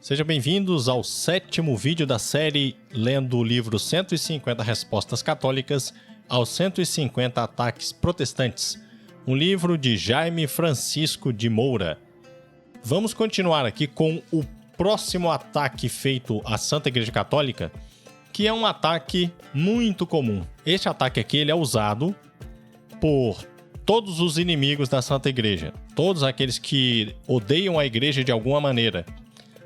Sejam bem-vindos ao 7º vídeo da série lendo o livro 150 Respostas Católicas aos 150 Ataques Protestantes, um livro de Jaime Francisco de Moura. Vamos continuar aqui com o próximo ataque feito à Santa Igreja Católica, que é um ataque muito comum. Este ataque aqui ele é usado por todos os inimigos da Santa Igreja, todos aqueles que odeiam a Igreja de alguma maneira.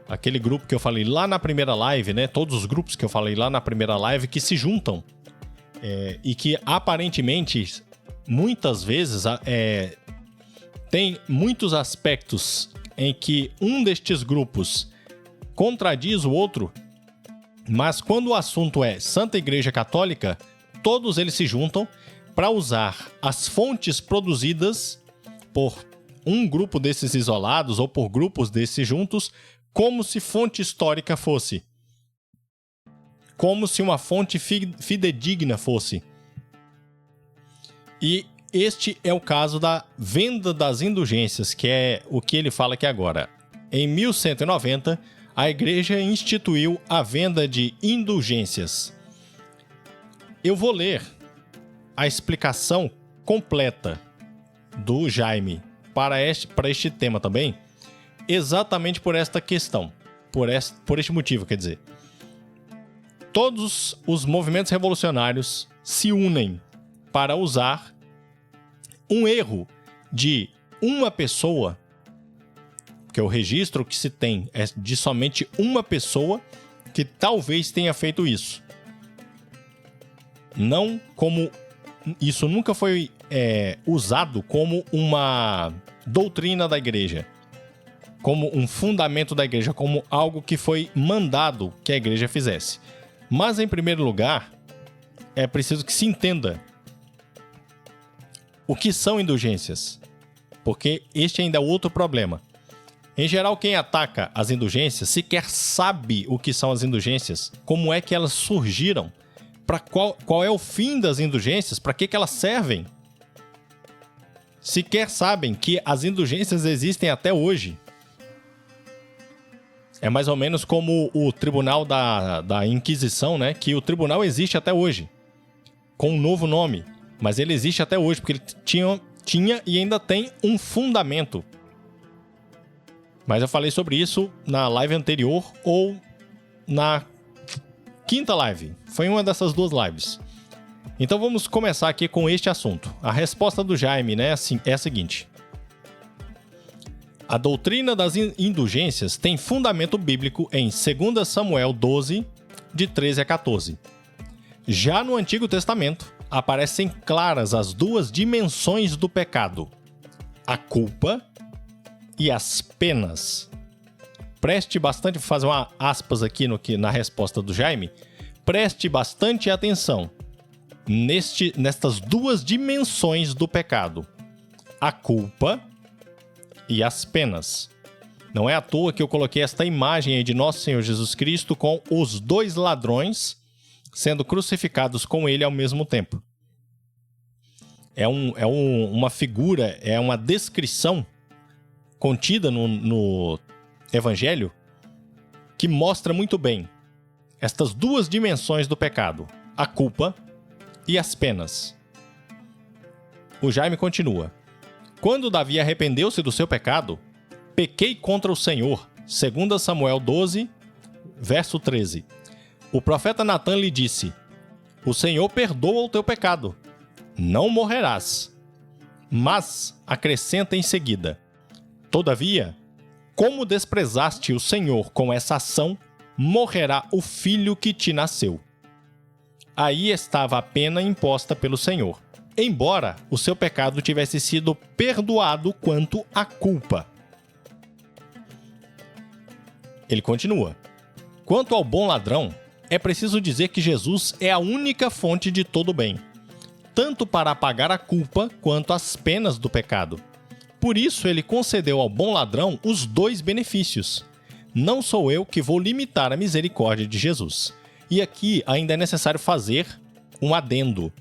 Aquele grupo que eu falei lá na primeira live, né? Todos os grupos que eu falei lá na primeira live que se juntam e que aparentemente, muitas vezes, tem muitos aspectos em que um destes grupos contradiz o outro, mas quando o assunto é Santa Igreja Católica, todos eles se juntam para usar as fontes produzidas por um grupo desses isolados ou por grupos desses juntos como se fonte histórica fosse. Como se uma fonte fidedigna fosse. E este é o caso da venda das indulgências, que é o que ele fala aqui agora. Em 1190, a Igreja instituiu a venda de indulgências. Eu vou ler a explicação completa do Jaime para este tema também, exatamente por esta questão, por este motivo, quer dizer. Todos os movimentos revolucionários se unem para usar um erro de uma pessoa, que é o registro que se tem é de somente uma pessoa que talvez tenha feito isso. Não como... Isso nunca foi usado como uma doutrina da Igreja, como um fundamento da Igreja, como algo que foi mandado que a Igreja fizesse. Mas, em primeiro lugar, é preciso que se entenda o que são indulgências, porque este ainda é outro problema. Em geral, quem ataca as indulgências sequer sabe o que são as indulgências, como é que elas surgiram, para qual é o fim das indulgências, para que elas servem. Sequer sabem que as indulgências existem até hoje. É mais ou menos como o tribunal da Inquisição, né? Que o tribunal existe até hoje, com um novo nome. Mas ele existe até hoje, porque ele tinha e ainda tem um fundamento. Mas eu falei sobre isso na live anterior ou na quinta live. Foi uma dessas duas lives. Então vamos começar aqui com este assunto. A resposta do Jaime, né, é a seguinte. A doutrina das indulgências tem fundamento bíblico em 2 Samuel 12, de 13 a 14. Já no Antigo Testamento, aparecem claras as duas dimensões do pecado: a culpa e as penas. Preste bastante, vou fazer uma aspas aqui na resposta do Jaime. Preste bastante atenção nestas duas dimensões do pecado: a culpa e as penas. Não é à toa que eu coloquei esta imagem aí de Nosso Senhor Jesus Cristo com os dois ladrões sendo crucificados com ele ao mesmo tempo. Uma figura, é uma descrição contida no Evangelho que mostra muito bem estas duas dimensões do pecado: a culpa e as penas. O Jaime continua. Quando Davi arrependeu-se do seu pecado, pequei contra o Senhor. 2 Samuel 12, verso 13. O profeta Natã lhe disse: o Senhor perdoa o teu pecado, não morrerás. Mas acrescenta em seguida: todavia, como desprezaste o Senhor com essa ação, morrerá o filho que te nasceu. Aí estava a pena imposta pelo Senhor, embora o seu pecado tivesse sido perdoado quanto à culpa. Ele continua. Quanto ao bom ladrão, é preciso dizer que Jesus é a única fonte de todo bem, tanto para apagar a culpa quanto as penas do pecado. Por isso ele concedeu ao bom ladrão os dois benefícios. Não sou eu que vou limitar a misericórdia de Jesus. E aqui ainda é necessário fazer um adendo.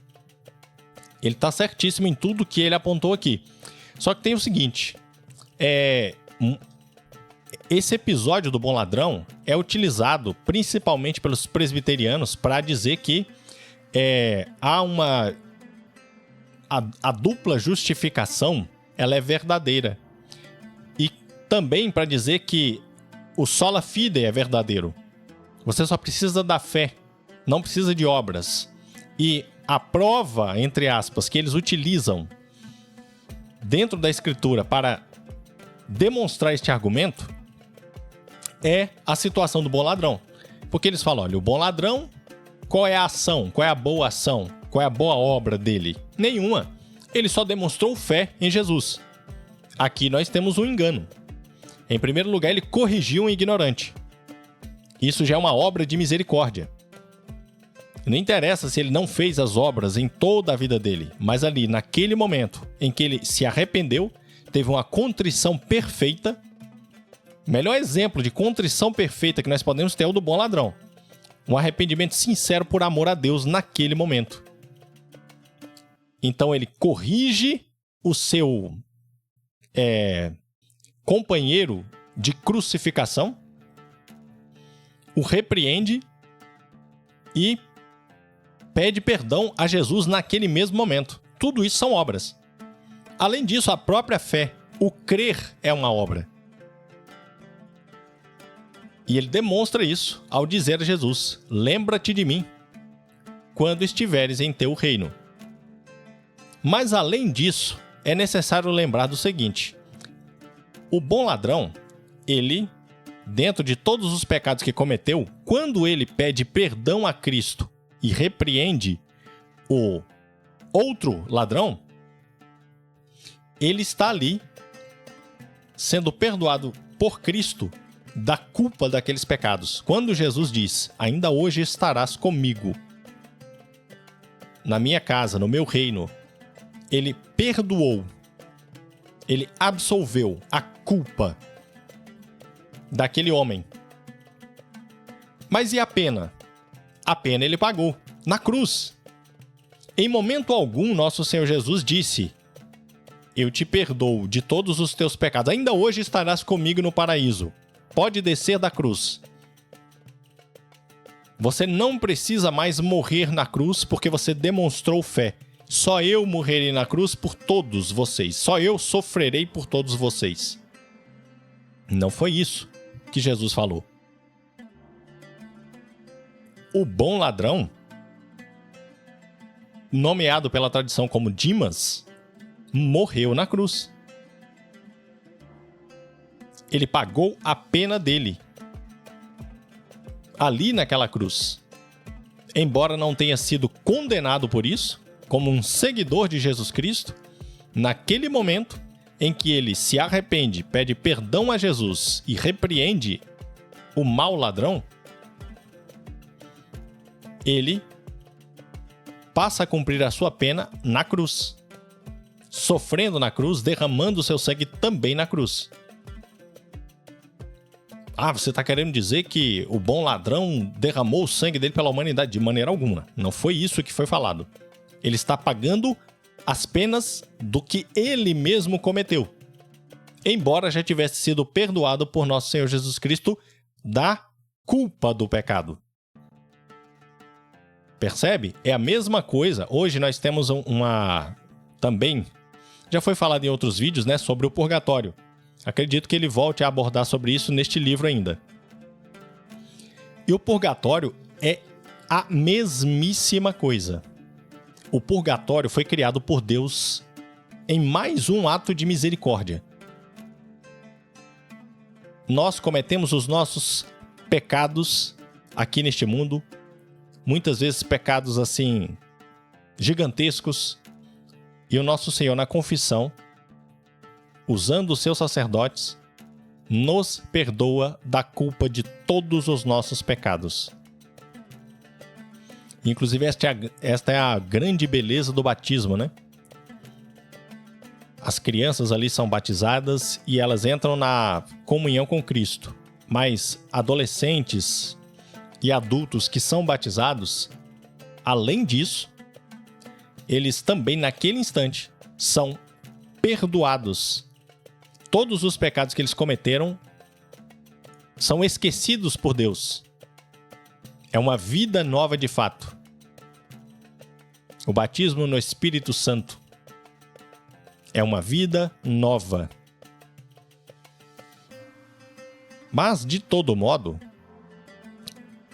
Ele está certíssimo em tudo que ele apontou aqui. Só que tem o seguinte. esse episódio do bom ladrão é utilizado principalmente pelos presbiterianos para dizer que a dupla justificação ela é verdadeira. E também para dizer que o sola fide é verdadeiro. Você só precisa da fé, não precisa de obras. E a prova, entre aspas, que eles utilizam dentro da Escritura para demonstrar este argumento é a situação do bom ladrão. Porque eles falam, olha, o bom ladrão, qual é a ação? Qual é a boa ação? Qual é a boa obra dele? Nenhuma. Ele só demonstrou fé em Jesus. Aqui nós temos um engano. Em primeiro lugar, ele corrigiu um ignorante. Isso já é uma obra de misericórdia. Não interessa se ele não fez as obras em toda a vida dele, mas ali, naquele momento em que ele se arrependeu, teve uma contrição perfeita. O melhor exemplo de contrição perfeita que nós podemos ter é o do bom ladrão. Um arrependimento sincero por amor a Deus naquele momento. Então ele corrige o seu companheiro de crucificação, o repreende e pede perdão a Jesus naquele mesmo momento. Tudo isso são obras. Além disso, a própria fé, o crer é uma obra. E ele demonstra isso ao dizer a Jesus, lembra-te de mim quando estiveres em teu reino. Mas além disso, é necessário lembrar do seguinte, o bom ladrão, ele, dentro de todos os pecados que cometeu, quando ele pede perdão a Cristo e repreende o outro ladrão, ele está ali sendo perdoado por Cristo da culpa daqueles pecados. Quando Jesus diz, ainda hoje estarás comigo na minha casa, no meu reino, ele perdoou, ele absolveu a culpa daquele homem. Mas e a pena? A pena ele pagou na cruz. Em momento algum, nosso Senhor Jesus disse, eu te perdoo de todos os teus pecados, ainda hoje estarás comigo no paraíso. Pode descer da cruz. Você não precisa mais morrer na cruz porque você demonstrou fé. Só eu morrerei na cruz por todos vocês. Só eu sofrerei por todos vocês. Não foi isso que Jesus falou. O bom ladrão, nomeado pela tradição como Dimas, morreu na cruz. Ele pagou a pena dele ali naquela cruz. Embora não tenha sido condenado por isso, como um seguidor de Jesus Cristo, naquele momento em que ele se arrepende, pede perdão a Jesus e repreende o mau ladrão, ele passa a cumprir a sua pena na cruz, sofrendo na cruz, derramando o seu sangue também na cruz. Ah, você está querendo dizer que o bom ladrão derramou o sangue dele pela humanidade? De maneira alguma. Não foi isso que foi falado. Ele está pagando as penas do que ele mesmo cometeu. Embora já tivesse sido perdoado por nosso Senhor Jesus Cristo da culpa do pecado. Percebe? É a mesma coisa. Hoje nós temos também, já foi falado em outros vídeos, né, sobre o purgatório. Acredito que ele volte a abordar sobre isso neste livro ainda. E o purgatório é a mesmíssima coisa. O purgatório foi criado por Deus em mais um ato de misericórdia. Nós cometemos os nossos pecados aqui neste mundo, muitas vezes pecados assim gigantescos, e o nosso Senhor na confissão, usando os seus sacerdotes, nos perdoa da culpa de todos os nossos pecados. Inclusive, esta é a grande beleza do batismo, né? As crianças ali são batizadas e elas entram na comunhão com Cristo. Mas adolescentes e adultos que são batizados, além disso, eles também, naquele instante, são perdoados. Todos os pecados que eles cometeram são esquecidos por Deus. É uma vida nova de fato. O batismo no Espírito Santo é uma vida nova. Mas, de todo modo,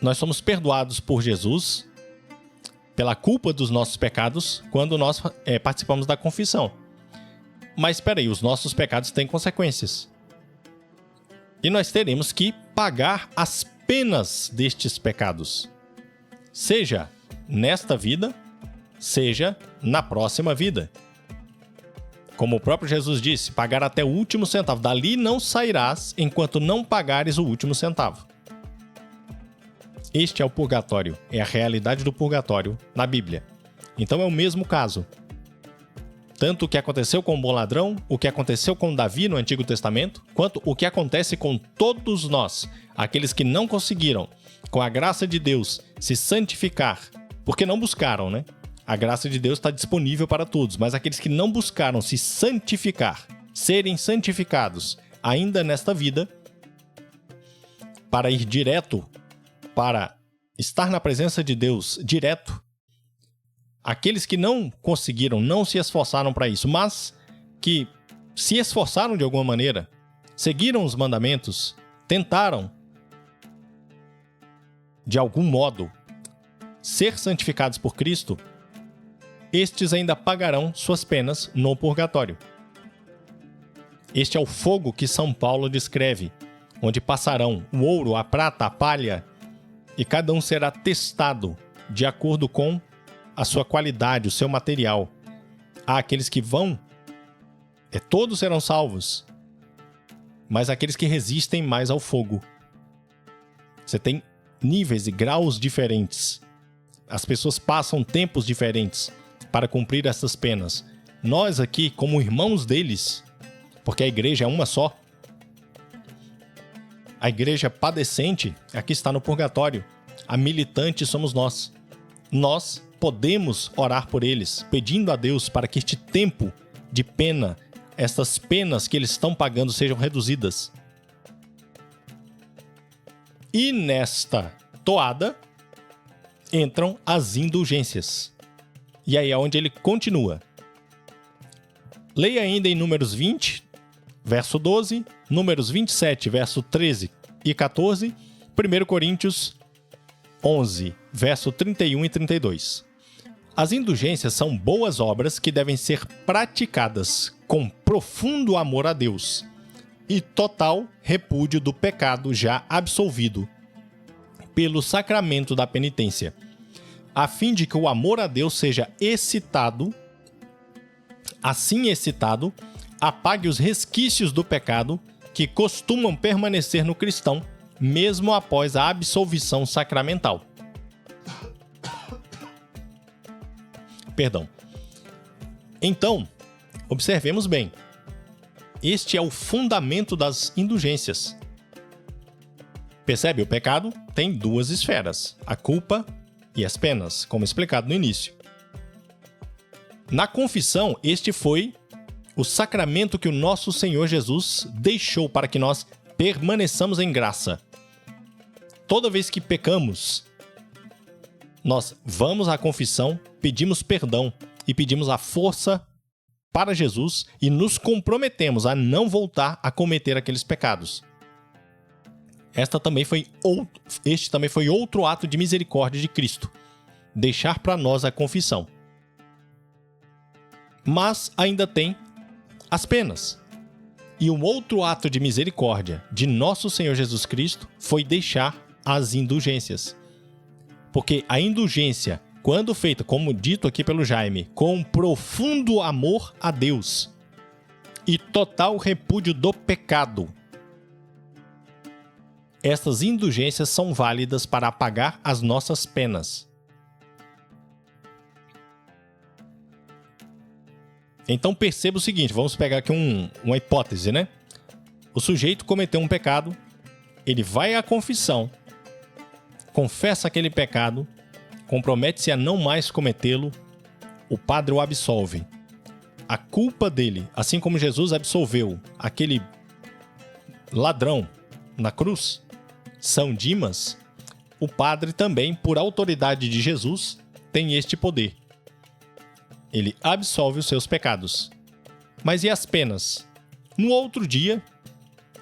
nós somos perdoados por Jesus pela culpa dos nossos pecados quando nós participamos da confissão. Mas espera aí, os nossos pecados têm consequências. E nós teremos que pagar as penas destes pecados. Seja nesta vida, seja na próxima vida. Como o próprio Jesus disse, pagar até o último centavo. Dali não sairás enquanto não pagares o último centavo. Este é o purgatório, é a realidade do purgatório na Bíblia. Então é o mesmo caso. Tanto o que aconteceu com o bom ladrão, o que aconteceu com Davi no Antigo Testamento, quanto o que acontece com todos nós, aqueles que não conseguiram, com a graça de Deus, se santificar, porque não buscaram, né? A graça de Deus está disponível para todos, mas aqueles que não buscaram se santificar, serem santificados ainda nesta vida, para ir direto, para estar na presença de Deus direto, aqueles que não conseguiram, não se esforçaram para isso, mas que se esforçaram de alguma maneira, seguiram os mandamentos, tentaram, de algum modo, ser santificados por Cristo, estes ainda pagarão suas penas no purgatório. Este é o fogo que São Paulo descreve, onde passarão o ouro, a prata, a palha, e cada um será testado de acordo com a sua qualidade, o seu material. Há aqueles que vão, todos serão salvos, mas aqueles que resistem mais ao fogo. Você tem níveis e graus diferentes. As pessoas passam tempos diferentes para cumprir essas penas. Nós aqui, como irmãos deles, porque a igreja é uma só, a igreja padecente aqui está no purgatório. A militante somos nós. Nós podemos orar por eles, pedindo a Deus para que este tempo de pena, estas penas que eles estão pagando sejam reduzidas. E nesta toada entram as indulgências. E aí é onde ele continua. Leia ainda em Números 20, verso 12, Números 27, verso 13 e 14, 1 Coríntios 11, verso 31 e 32. As indulgências são boas obras que devem ser praticadas com profundo amor a Deus e total repúdio do pecado já absolvido pelo sacramento da penitência, a fim de que o amor a Deus seja excitado, assim excitado, apague os resquícios do pecado que costumam permanecer no cristão, mesmo após a absolvição sacramental. Perdão. Então, observemos bem. Este é o fundamento das indulgências. Percebe? O pecado tem duas esferas: a culpa e as penas, como explicado no início. Na confissão, este foi o sacramento que o nosso Senhor Jesus deixou para que nós permaneçamos em graça. Toda vez que pecamos, nós vamos à confissão, pedimos perdão e pedimos a força para Jesus e nos comprometemos a não voltar a cometer aqueles pecados. Este também foi outro ato de misericórdia de Cristo, deixar para nós a confissão. Mas ainda tem as penas. E um outro ato de misericórdia de nosso Senhor Jesus Cristo foi deixar as indulgências. Porque a indulgência, quando feita, como dito aqui pelo Jaime, com profundo amor a Deus e total repúdio do pecado, estas indulgências são válidas para apagar as nossas penas. Então perceba o seguinte, vamos pegar aqui uma hipótese, né? O sujeito cometeu um pecado, ele vai à confissão, confessa aquele pecado, compromete-se a não mais cometê-lo, o padre o absolve. A culpa dele, assim como Jesus absolveu aquele ladrão na cruz, São Dimas, o padre também, por autoridade de Jesus, tem este poder. Ele absolve os seus pecados. Mas e as penas? No outro dia,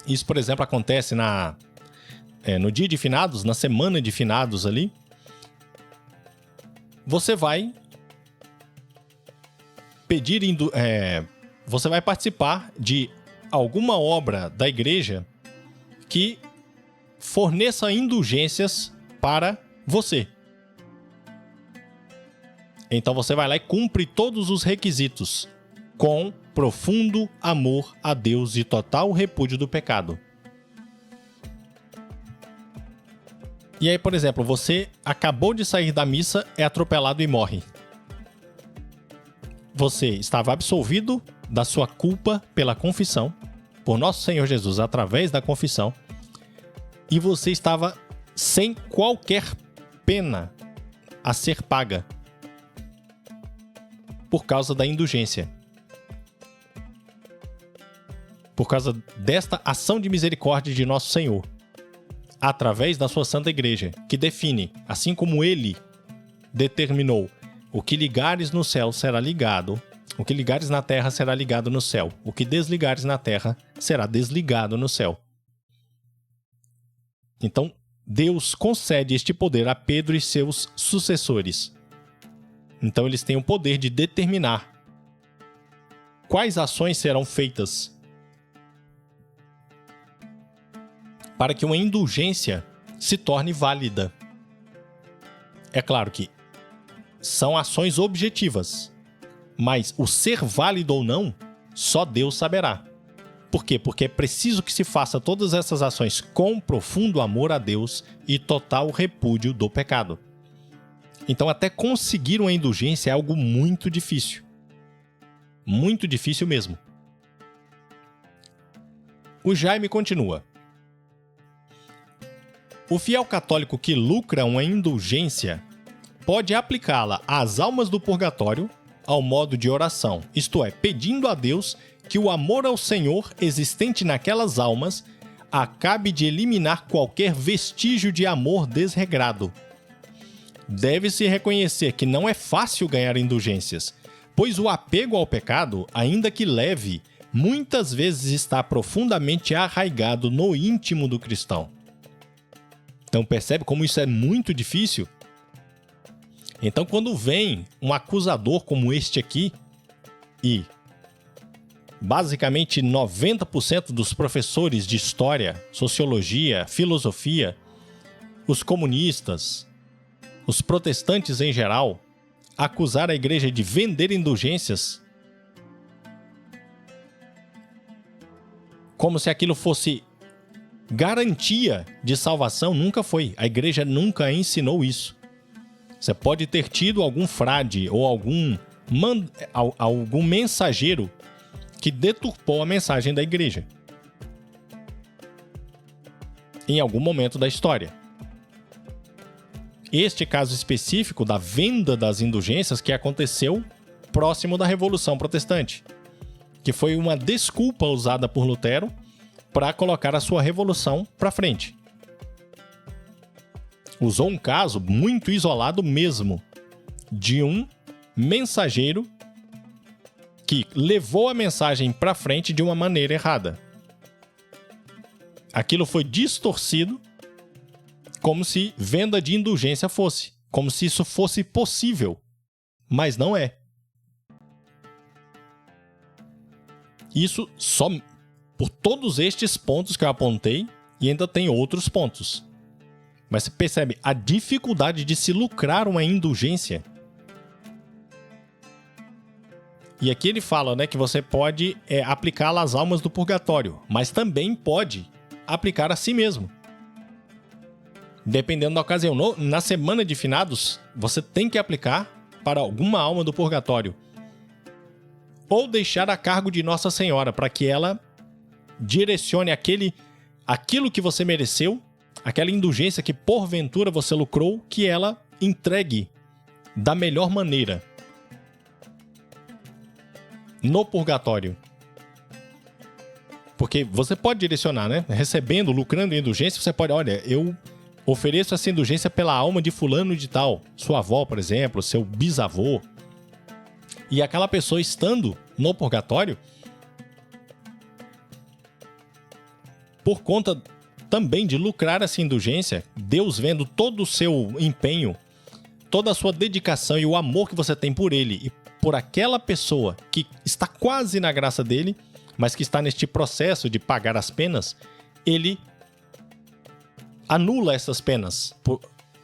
isso, por exemplo, acontece no dia de finados, na semana de finados ali, você vai você vai participar de alguma obra da igreja que forneça indulgências para você. Então você vai lá e cumpre todos os requisitos com profundo amor a Deus e total repúdio do pecado. E aí, por exemplo, você acabou de sair da missa, é atropelado e morre. Você estava absolvido da sua culpa pela confissão, por nosso Senhor Jesus, através da confissão, e você estava sem qualquer pena a ser paga por causa da indulgência. Por causa desta ação de misericórdia de nosso Senhor, através da sua Santa Igreja, que define, assim como Ele determinou, o que ligares no céu será ligado, o que ligares na terra será ligado no céu, o que desligares na terra será desligado no céu. Então, Deus concede este poder a Pedro e seus sucessores. Então, eles têm o poder de determinar quais ações serão feitas para que uma indulgência se torne válida. É claro que são ações objetivas, mas o ser válido ou não, só Deus saberá. Por quê? Porque é preciso que se faça todas essas ações com profundo amor a Deus e total repúdio do pecado. Então, até conseguir uma indulgência é algo muito difícil. Muito difícil mesmo. O Jaime continua. O fiel católico que lucra uma indulgência pode aplicá-la às almas do purgatório ao modo de oração, isto é, pedindo a Deus que o amor ao Senhor existente naquelas almas acabe de eliminar qualquer vestígio de amor desregrado. Deve-se reconhecer que não é fácil ganhar indulgências, pois o apego ao pecado, ainda que leve, muitas vezes está profundamente arraigado no íntimo do cristão. Então percebe como isso é muito difícil? Então quando vem um acusador como este aqui, e basicamente 90% dos professores de história, sociologia, filosofia, os comunistas, os protestantes em geral, acusar a igreja de vender indulgências como se aquilo fosse garantia de salvação, nunca foi. A igreja nunca ensinou isso. Você pode ter tido algum frade ou algum mensageiro que deturpou a mensagem da igreja em algum momento da história. Este caso específico da venda das indulgências que aconteceu próximo da Revolução Protestante, que foi uma desculpa usada por Lutero para colocar a sua revolução para frente. Usou um caso muito isolado mesmo, de um mensageiro que levou a mensagem para frente de uma maneira errada. Aquilo foi distorcido como se venda de indulgência fosse, como se isso fosse possível, mas não é. Isso só por todos estes pontos que eu apontei, e ainda tem outros pontos. Mas você percebe a dificuldade de se lucrar uma indulgência. E aqui ele fala, né, que você pode aplicá-la às almas do purgatório, mas também pode aplicar a si mesmo. Dependendo da ocasião. Na semana de finados, você tem que aplicar para alguma alma do purgatório. Ou deixar a cargo de Nossa Senhora, para que ela direcione aquilo que você mereceu, aquela indulgência que porventura você lucrou, que ela entregue da melhor maneira no purgatório. Porque você pode direcionar, né? Recebendo, lucrando em indulgência, você pode, olha, eu ofereço essa indulgência pela alma de fulano de tal. Sua avó, por exemplo, seu bisavô. E aquela pessoa estando no purgatório, por conta também de lucrar essa indulgência, Deus vendo todo o seu empenho, toda a sua dedicação e o amor que você tem por ele e por aquela pessoa que está quase na graça dele, mas que está neste processo de pagar as penas, ele anula essas penas,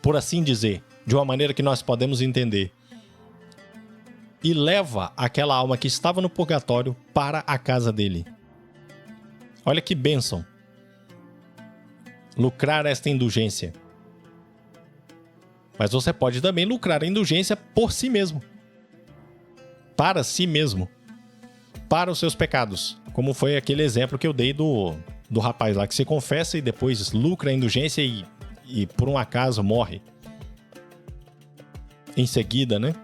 por assim dizer, de uma maneira que nós podemos entender, e leva aquela alma que estava no purgatório para a casa dele. Olha que bênção! Lucrar esta indulgência. Mas você pode também lucrar a indulgência por si mesmo. Para si mesmo. Para os seus pecados. Como foi aquele exemplo que eu dei do rapaz lá que se confessa e depois lucra a indulgência e por um acaso morre. Em seguida, né?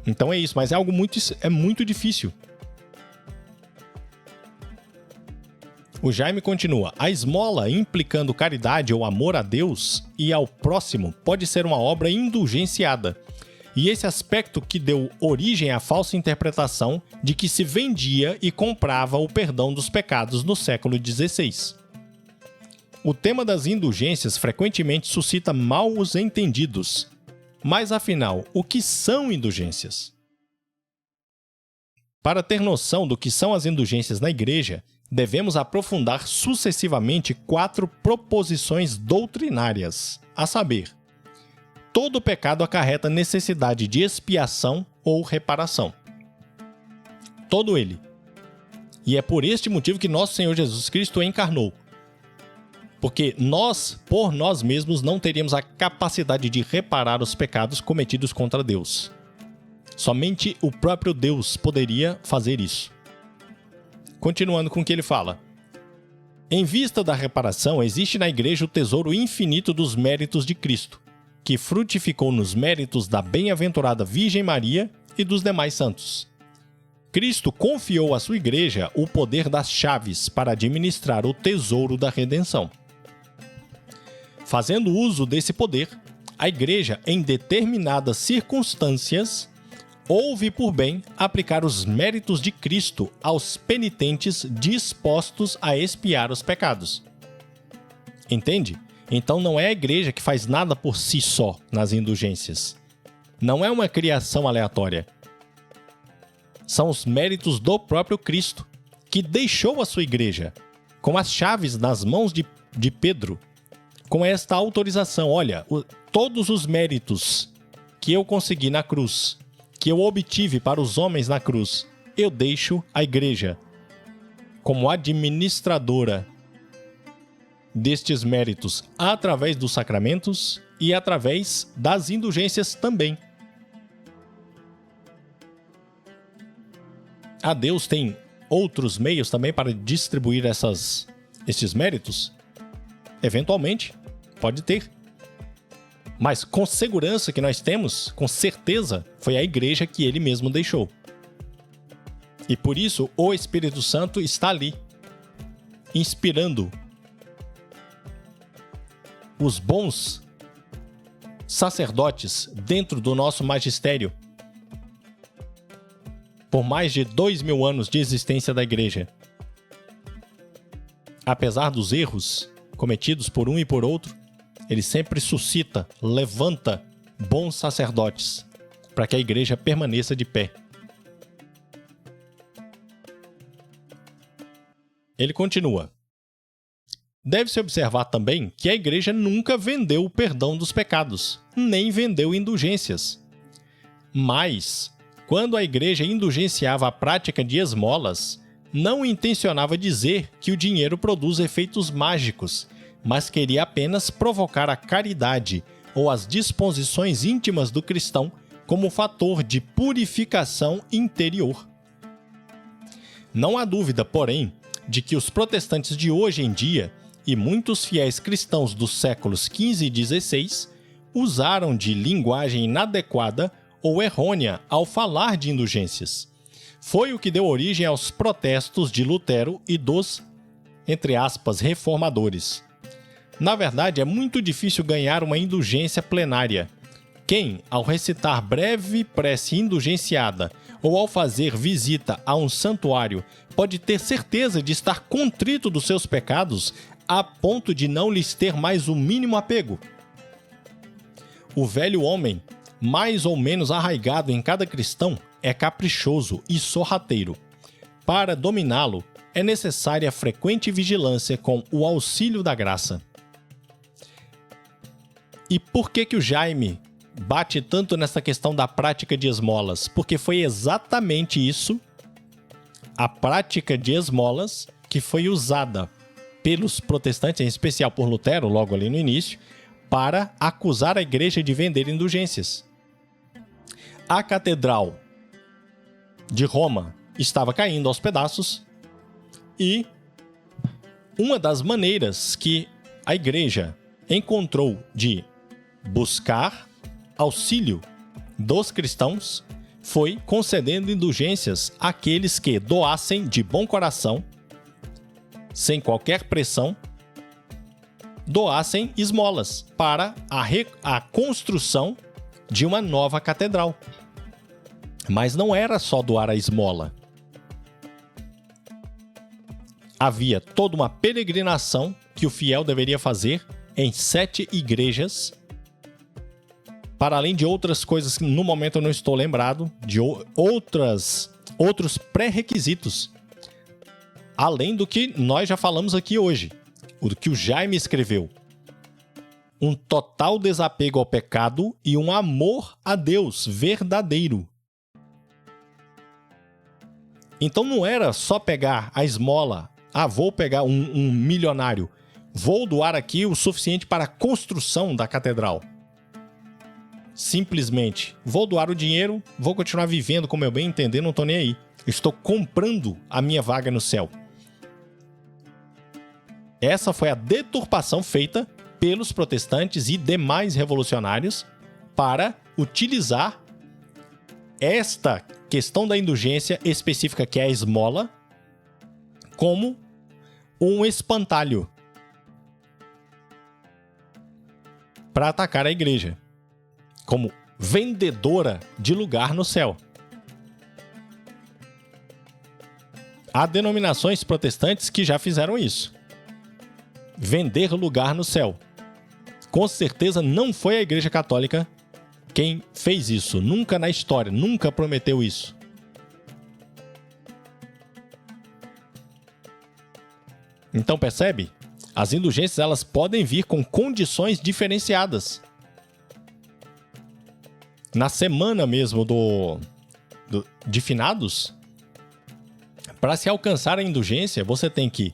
Então é isso, mas é algo muito difícil. O Jaime continua. A esmola, implicando caridade ou amor a Deus e ao próximo, pode ser uma obra indulgenciada. E esse aspecto que deu origem à falsa interpretação de que se vendia e comprava o perdão dos pecados no século XVI. O tema das indulgências frequentemente suscita maus entendidos. Mas afinal, o que são indulgências? Para ter noção do que são as indulgências na Igreja, devemos aprofundar sucessivamente 4 proposições doutrinárias, a saber, todo pecado acarreta necessidade de expiação ou reparação. Todo ele. E é por este motivo que nosso Senhor Jesus Cristo encarnou. Porque nós, por nós mesmos, não teríamos a capacidade de reparar os pecados cometidos contra Deus. Somente o próprio Deus poderia fazer isso. Continuando com o que ele fala. Em vista da reparação, existe na Igreja o tesouro infinito dos méritos de Cristo, que frutificou nos méritos da bem-aventurada Virgem Maria e dos demais santos. Cristo confiou à sua Igreja o poder das chaves para administrar o tesouro da redenção. Fazendo uso desse poder, a Igreja, em determinadas circunstâncias, houve por bem aplicar os méritos de Cristo aos penitentes dispostos a expiar os pecados. Entende? Então não é a Igreja que faz nada por si só nas indulgências. Não é uma criação aleatória. São os méritos do próprio Cristo, que deixou a sua Igreja, com as chaves nas mãos de Pedro, com esta autorização. Olha, todos os méritos que eu consegui na cruz, que eu obtive para os homens na cruz, eu deixo a Igreja como administradora destes méritos através dos sacramentos e através das indulgências também. A Deus tem outros meios também para distribuir estes méritos? Eventualmente, pode ter. Mas com segurança que nós temos, com certeza, foi a Igreja que ele mesmo deixou. E por isso o Espírito Santo está ali, inspirando os bons sacerdotes dentro do nosso magistério por mais de 2000 anos de existência da Igreja. Apesar dos erros cometidos por um e por outro, ele sempre suscita, levanta bons sacerdotes para que a Igreja permaneça de pé. Ele continua. Deve-se observar também que a Igreja nunca vendeu o perdão dos pecados, nem vendeu indulgências. Mas, quando a Igreja indulgenciava a prática de esmolas, não intencionava dizer que o dinheiro produz efeitos mágicos, mas queria apenas provocar a caridade ou as disposições íntimas do cristão como fator de purificação interior. Não há dúvida, porém, de que os protestantes de hoje em dia e muitos fiéis cristãos dos séculos XV e XVI usaram de linguagem inadequada ou errônea ao falar de indulgências, foi o que deu origem aos protestos de Lutero e dos, entre aspas, reformadores. Na verdade, é muito difícil ganhar uma indulgência plenária. Quem, ao recitar breve prece indulgenciada ou ao fazer visita a um santuário, pode ter certeza de estar contrito dos seus pecados a ponto de não lhes ter mais o mínimo apego. O velho homem, mais ou menos arraigado em cada cristão, é caprichoso e sorrateiro. Para dominá-lo, é necessária frequente vigilância com o auxílio da graça. E por que o Jaime bate tanto nessa questão da prática de esmolas? Porque foi exatamente isso, a prática de esmolas, que foi usada pelos protestantes, em especial por Lutero, logo ali no início, para acusar a igreja de vender indulgências. A catedral de Roma estava caindo aos pedaços e uma das maneiras que a igreja encontrou de buscar auxílio dos cristãos foi concedendo indulgências àqueles que doassem de bom coração, sem qualquer pressão, doassem esmolas para a construção de uma nova catedral. Mas não era só doar a esmola. Havia toda uma peregrinação que o fiel deveria fazer em 7 igrejas, para além de outras coisas que no momento eu não estou lembrado, de outros pré-requisitos, além do que nós já falamos aqui hoje, o que o Jaime escreveu. Um total desapego ao pecado e um amor a Deus verdadeiro. Então não era só pegar a esmola, vou pegar um milionário, vou doar aqui o suficiente para a construção da catedral. Simplesmente, vou doar o dinheiro, vou continuar vivendo como eu bem entender, não estou nem aí. Estou comprando a minha vaga no céu. Essa foi a deturpação feita pelos protestantes e demais revolucionários para utilizar esta questão da indulgência específica, que é a esmola, como um espantalho para atacar a igreja, como vendedora de lugar no céu. Há denominações protestantes que já fizeram isso. Vender lugar no céu. Com certeza não foi a Igreja Católica quem fez isso. Nunca na história, nunca prometeu isso. Então percebe? As indulgências elas podem vir com condições diferenciadas. Na semana mesmo de finados, para se alcançar a indulgência, você tem que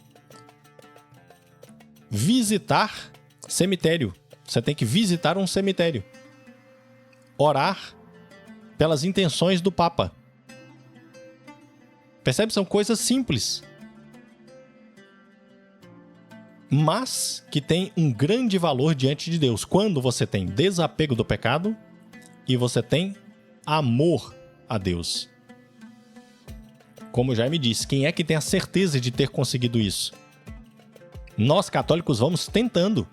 visitar cemitério. Você tem que visitar um cemitério. Orar pelas intenções do Papa. Percebe? São coisas simples, mas que têm um grande valor diante de Deus. Quando você tem desapego do pecado e você tem amor a Deus. Como já me disse, quem é que tem a certeza de ter conseguido isso? Nós católicos vamos tentando.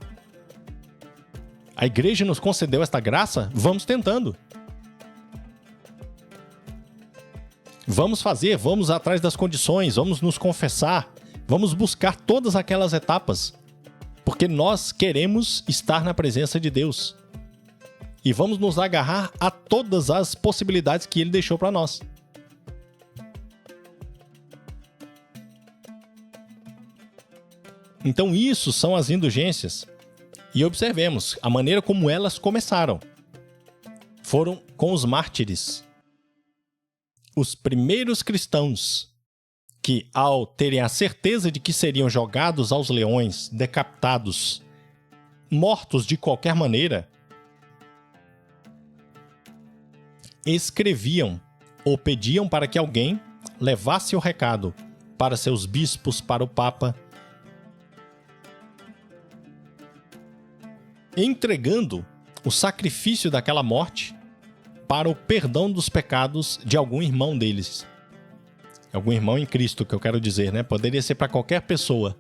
A igreja nos concedeu esta graça, vamos tentando. Vamos fazer, vamos atrás das condições, vamos nos confessar, vamos buscar todas aquelas etapas, porque nós queremos estar na presença de Deus. E vamos nos agarrar a todas as possibilidades que Ele deixou para nós. Então isso são as indulgências. E observemos a maneira como elas começaram. Foram com os mártires. Os primeiros cristãos que, ao terem a certeza de que seriam jogados aos leões, decapitados, mortos de qualquer maneira, escreviam ou pediam para que alguém levasse o recado para seus bispos, para o Papa, entregando o sacrifício daquela morte para o perdão dos pecados de algum irmão deles. Algum irmão em Cristo, que eu quero dizer, né? Poderia ser para qualquer pessoa.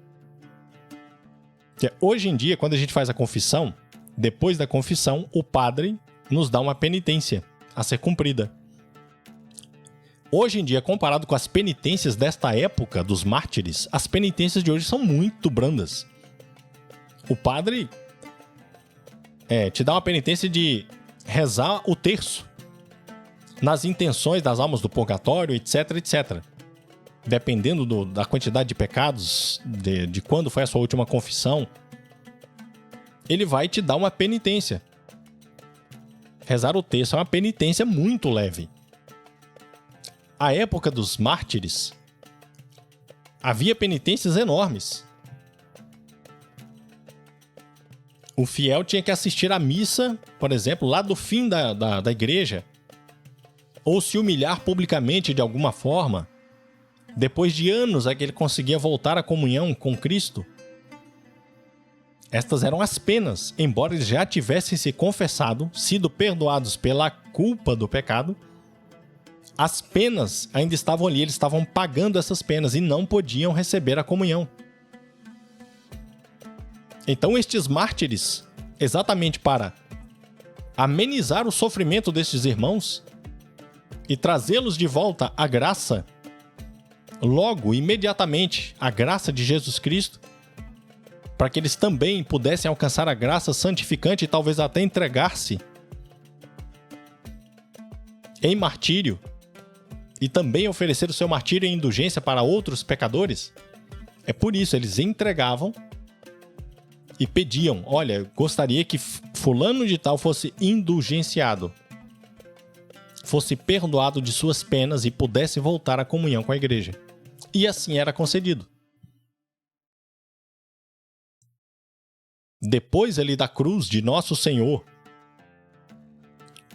Hoje em dia, quando a gente faz a confissão, depois da confissão, o padre nos dá uma penitência a ser cumprida. Hoje em dia, comparado com as penitências desta época dos mártires, as penitências de hoje são muito brandas. O padre te dá uma penitência de rezar o terço nas intenções das almas do purgatório, etc, etc. Dependendo da quantidade de pecados, de quando foi a sua última confissão, ele vai te dar uma penitência. Rezar o terço é uma penitência muito leve. A época dos mártires, havia penitências enormes. O fiel tinha que assistir à missa, por exemplo, lá do fim da igreja, ou se humilhar publicamente de alguma forma. Depois de anos é que ele conseguia voltar à comunhão com Cristo. Estas eram as penas, embora eles já tivessem se confessado, sido perdoados pela culpa do pecado. As penas ainda estavam ali, eles estavam pagando essas penas e não podiam receber a comunhão. Então estes mártires, exatamente para amenizar o sofrimento destes irmãos e trazê-los de volta à graça, logo, imediatamente, a graça de Jesus Cristo, para que eles também pudessem alcançar a graça santificante e talvez até entregar-se em martírio e também oferecer o seu martírio em indulgência para outros pecadores. É por isso eles entregavam e pediam: olha, gostaria que fulano de tal fosse indulgenciado, fosse perdoado de suas penas e pudesse voltar à comunhão com a igreja. E assim era concedido. Depois ali da cruz de Nosso Senhor,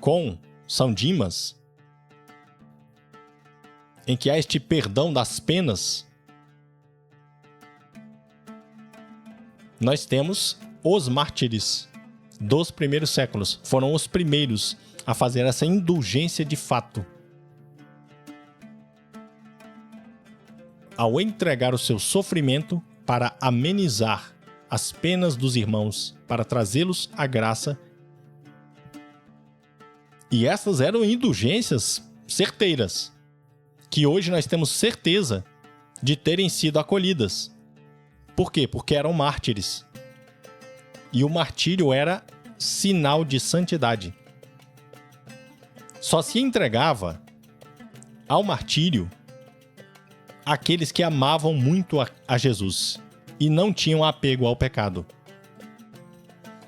com São Dimas, em que há este perdão das penas, nós temos os mártires dos primeiros séculos. Foram os primeiros a fazer essa indulgência de fato. Ao entregar o seu sofrimento para amenizar as penas dos irmãos, para trazê-los à graça. E essas eram indulgências certeiras, que hoje nós temos certeza de terem sido acolhidas. Por quê? Porque eram mártires. E o martírio era sinal de santidade. Só se entregava ao martírio aqueles que amavam muito a Jesus e não tinham apego ao pecado.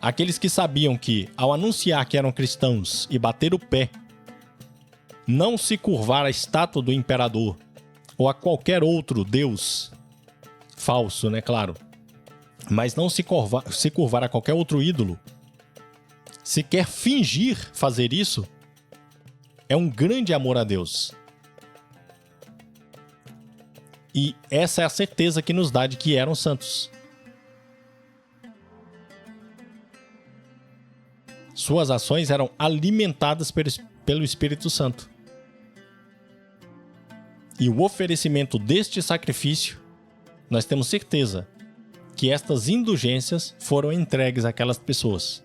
Aqueles que sabiam que, ao anunciar que eram cristãos e bater o pé, não se curvar à estátua do imperador ou a qualquer outro deus falso, né, claro, mas não se curvar a qualquer outro ídolo, se quer fingir fazer isso, é um grande amor a Deus. E essa é a certeza que nos dá de que eram santos. Suas ações eram alimentadas pelo Espírito Santo. E o oferecimento deste sacrifício, nós temos certeza que estas indulgências foram entregues àquelas pessoas.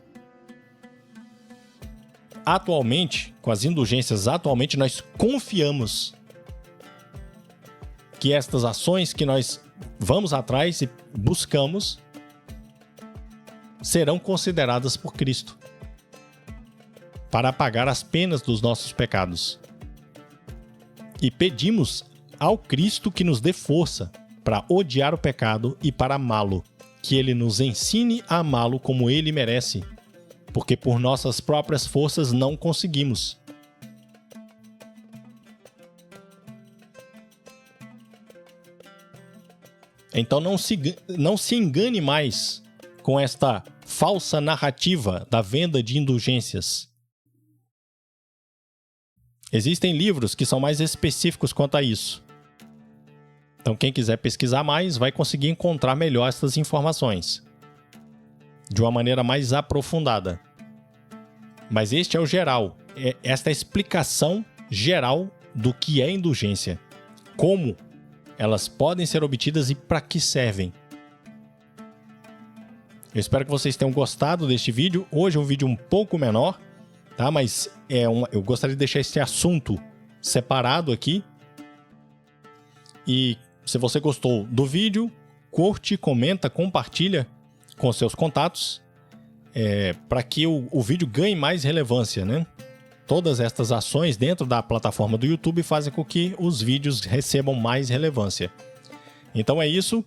Atualmente, com as indulgências atualmente, nós confiamos que estas ações que nós vamos atrás e buscamos serão consideradas por Cristo para apagar as penas dos nossos pecados. E pedimos ao Cristo que nos dê força para odiar o pecado e para amá-lo, que Ele nos ensine a amá-lo como Ele merece, porque por nossas próprias forças não conseguimos. Então não se engane mais com esta falsa narrativa da venda de indulgências. Existem livros que são mais específicos quanto a isso. Então quem quiser pesquisar mais vai conseguir encontrar melhor essas informações, de uma maneira mais aprofundada. Mas este é o geral, esta é a explicação geral do que é indulgência. como elas podem ser obtidas e para que servem. Eu espero que vocês tenham gostado deste vídeo. Hoje é um vídeo um pouco menor, tá? Mas eu gostaria de deixar este assunto separado aqui. E se você gostou do vídeo, curte, comenta, compartilha com seus contatos, para que o vídeo ganhe mais relevância, né? Todas estas ações dentro da plataforma do YouTube fazem com que os vídeos recebam mais relevância. Então é isso.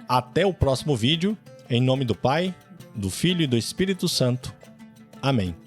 Até o próximo vídeo. Em nome do Pai, do Filho e do Espírito Santo. Amém.